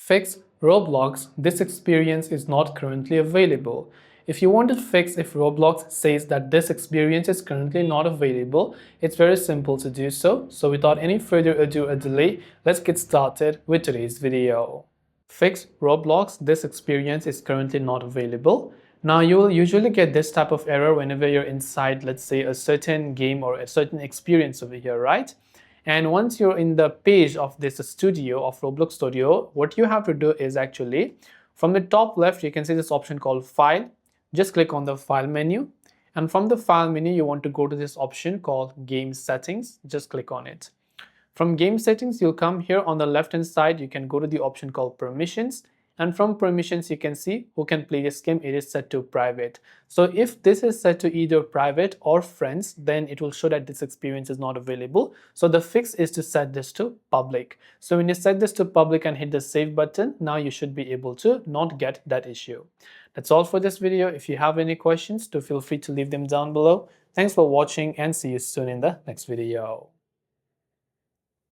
Fix Roblox, this experience is not currently available. If you want to fix if Roblox says that this experience is currently not available, it's very simple to do so. So without any further ado or delay, let's get started with today's video. Fix Roblox, this experience is currently not available. Now you will usually get this type of error whenever you're inside, let's say, a certain game or a certain experience over here, right? And once you're in the page of this studio of Roblox Studio, what you have to do is actually from the top left, you can see this option called File. Just click on the File menu. And from the File menu, you want to go to this option called Game Settings. Just click on it. From Game Settings, you'll come here on the left hand side. You can go to the option called Permissions. And from permissions, you can see who can play this game. It is set to private. So if this is set to either private or friends, then it will show that this experience is not available. So the fix is to set this to public. So when you set this to public and hit the save button, now you should be able to not get that issue. That's all for this video. If you have any questions, do feel free to leave them down below. Thanks for watching and see you soon in the next video.